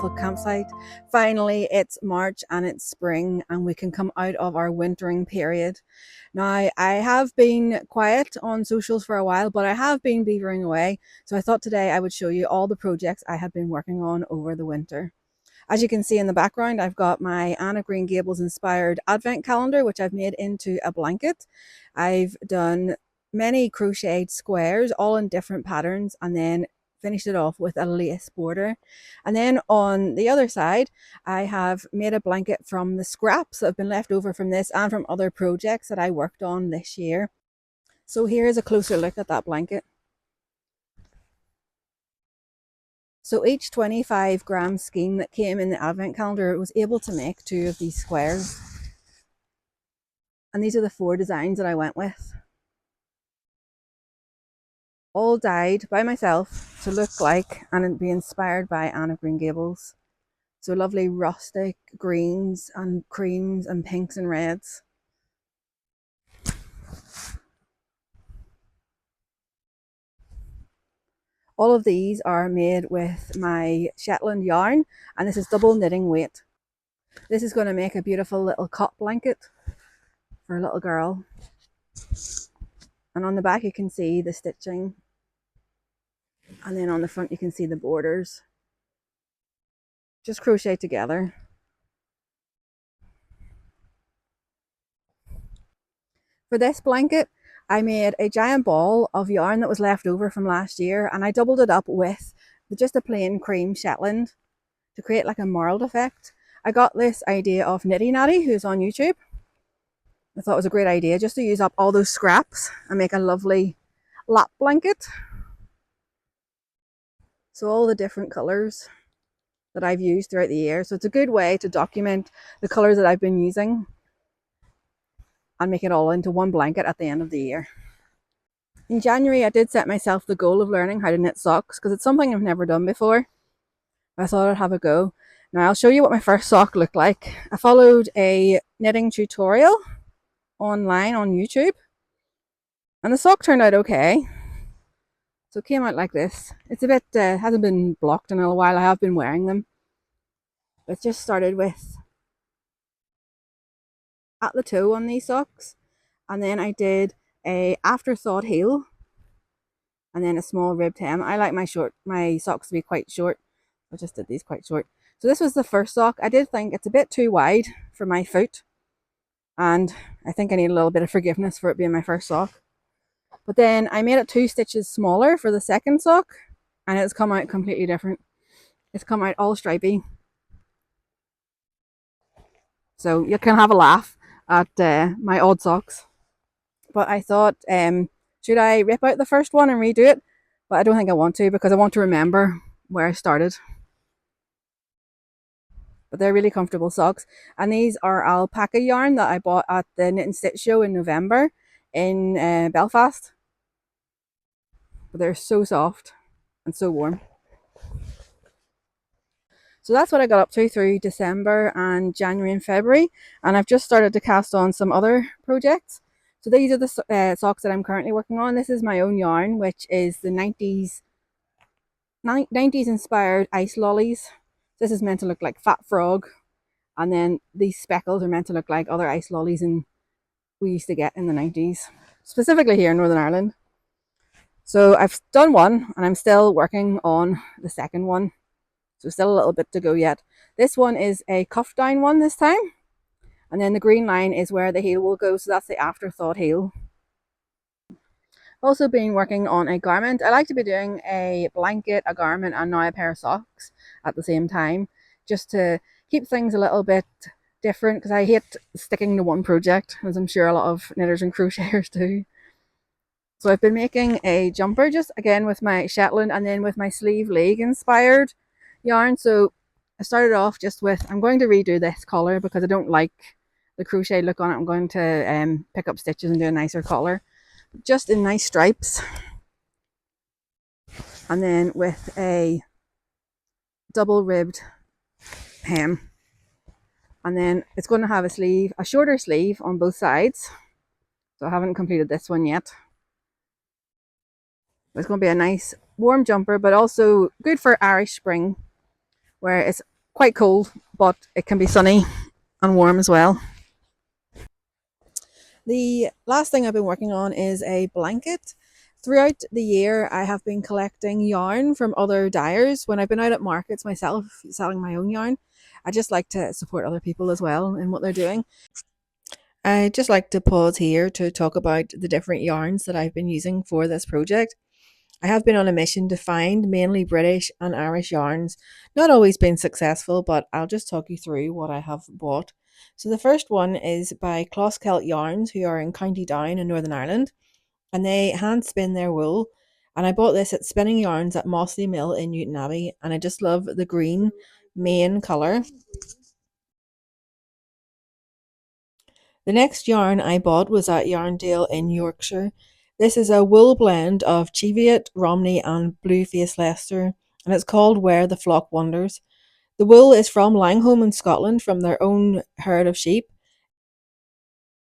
beautiful campsite. Finally, it's March and it's spring and we can come out of our wintering period. Now, I have been quiet on socials for a while, but I have been beavering away. So I thought today I would show you all the projects I have been working on over the winter. As you can see in the background, I've got my Anne of Green Gables inspired advent calendar, which I've made into a blanket. I've done many crocheted squares, all in different patterns, and then finished it off with a lace border. And then on the other side, I have made a blanket from the scraps that have been left over from this and from other projects that I worked on this year. So here's a closer look at that blanket. So each 25-gram skein that came in the advent calendar was able to make 2 of these squares. And these are the 4 designs that I went with. All dyed by myself to look like and be inspired by Anne of Green Gables. So lovely rustic greens and creams and pinks and reds. All of these are made with my Shetland yarn, and this is double knitting weight. This is going to make a beautiful little cot blanket for a little girl. And on the back you can see the stitching, and then on the front you can see the borders. Just crochet together. For this blanket, I made a giant ball of yarn that was left over from last year, and I doubled it up with just a plain cream Shetland to create like a marled effect. I got this idea of Nitty Natty, who's on YouTube. I thought it was a great idea just to use up all those scraps and make a lovely lap blanket. So all the different colours that I've used throughout the year. So it's a good way to document the colours that I've been using and make it all into one blanket at the end of the year. In January, I did set myself the goal of learning how to knit socks because it's something I've never done before. I thought I'd have a go. Now I'll show you what my first sock looked like. I followed a knitting tutorial online on YouTube, and the sock turned out okay. So it came out like this. It's a bit, hasn't been blocked in a while. I have been wearing them. But it just started with at the toe on these socks, and then I did a afterthought heel, and then a small ribbed hem. I like my socks to be quite short. I just did these quite short. So this was the first sock. I did think it's a bit too wide for my foot, and I think I need a little bit of forgiveness for it being my first sock. But then I made it 2 stitches smaller for the second sock, and it's come out completely different. It's come out all stripy. So you can have a laugh at my odd socks. But I thought, should I rip out the first one and redo it? But I don't think I want to, because I want to remember where I started. But they're really comfortable socks. And these are alpaca yarn that I bought at the Knit and Stitch show in November in Belfast. But they're so soft and so warm. So that's what I got up to through December and January and February. And I've just started to cast on some other projects. So these are the socks that I'm currently working on. This is my own yarn, which is the 90s inspired ice lollies. This is meant to look like Fat Frog. And then these speckles are meant to look like other ice lollies we used to get in the 90s, specifically here in Northern Ireland. So I've done one, and I'm still working on the second one. So still a little bit to go yet. This one is a cuff down one this time. And then the green line is where the heel will go. So that's the afterthought heel. Also been working on a garment. I like to be doing a blanket, a garment, and now a pair of socks at the same time, just to keep things a little bit different, because I hate sticking to one project, as I'm sure a lot of knitters and crocheters do. So I've been making a jumper, just again with my Shetland and then with my sleeve leg inspired yarn. So I started off just with, I'm going to redo this collar because I don't like the crochet look on it. I'm going to pick up stitches and do a nicer collar, just in nice stripes, and then with a double ribbed hem. And then it's going to have a shorter sleeve on both sides. So I haven't completed this one yet. It's going to be a nice warm jumper, but also good for Irish spring, where it's quite cold, but it can be sunny and warm as well. The last thing I've been working on is a blanket. Throughout the year, I have been collecting yarn from other dyers. When I've been out at markets myself selling my own yarn, I just like to support other people as well in what they're doing. I just like to pause here to talk about the different yarns that I've been using for this project. I have been on a mission to find mainly British and Irish yarns. Not always been successful, but I'll just talk you through what I have bought. So the first one is by Closkelt Yarns, who are in County Down in Northern Ireland, and they hand spin their wool. And I bought this at Spinning Yarns at Mossley Mill in Newton Abbey, and I just love the green main colour. The next yarn I bought was at Yarndale in Yorkshire. This is a wool blend of Cheviot, Romney, and Blueface Leicester, and it's called Where the Flock Wanders. The wool is from Langholm in Scotland from their own herd of sheep.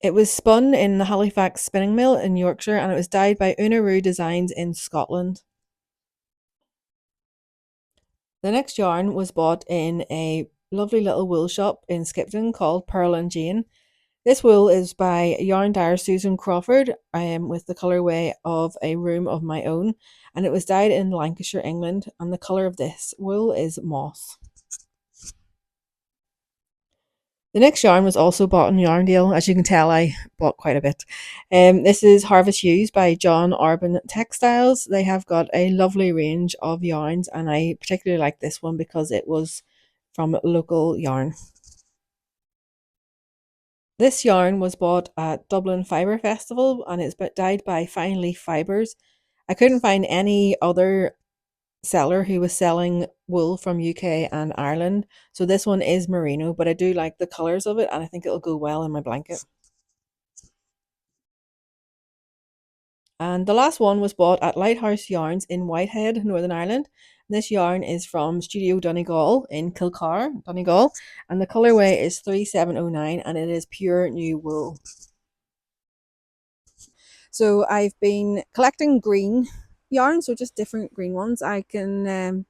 It was spun in the Halifax spinning mill in Yorkshire and it was dyed by Unaroo Designs in Scotland. The next yarn was bought in a lovely little wool shop in Skipton called Pearl and Jane. This wool is by yarn dyer Susan Crawford with the colourway of A Room of My Own, and it was dyed in Lancashire, England, and the colour of this wool is moss. The next yarn was also bought in Yarndale. As you can tell, I bought quite a bit. This is Harvest Hues by John Arbon Textiles. They have got a lovely range of yarns, and I particularly like this one because it was from local yarn. This yarn was bought at Dublin Fibre Festival and it's dyed by Fine Leaf Fibres. I couldn't find any other seller who was selling wool from UK and Ireland. So this one is merino, but I do like the colours of it and I think it'll go well in my blanket. And the last one was bought at Lighthouse Yarns in Whitehead, Northern Ireland. This yarn is from Studio Donegal in Kilcar, Donegal, and the colourway is 3709 and it is pure new wool. So I've been collecting green yarns, so just different green ones. I can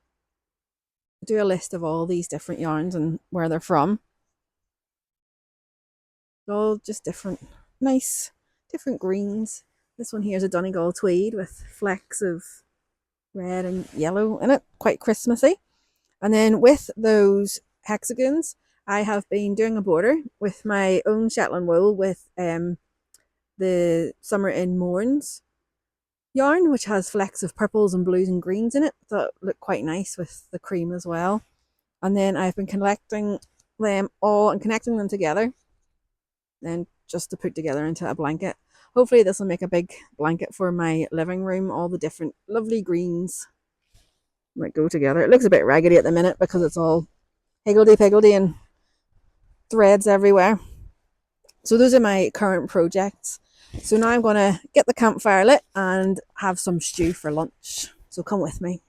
do a list of all these different yarns and where they're from. They're all just different, nice, different greens. This one here is a Donegal tweed with flecks of red and yellow in it, quite Christmassy. And then with those hexagons, I have been doing a border with my own Shetland wool with the Summer in Mourns yarn, which has flecks of purples and blues and greens in it that look quite nice with the cream as well. And then I've been collecting them all and connecting them together, then just to put together into a blanket. Hopefully this will make a big blanket for my living room. All the different lovely greens might go together. It looks a bit raggedy at the minute because it's all higgledy-piggledy and threads everywhere. So those are my current projects. So now I'm going to get the campfire lit and have some stew for lunch. So come with me.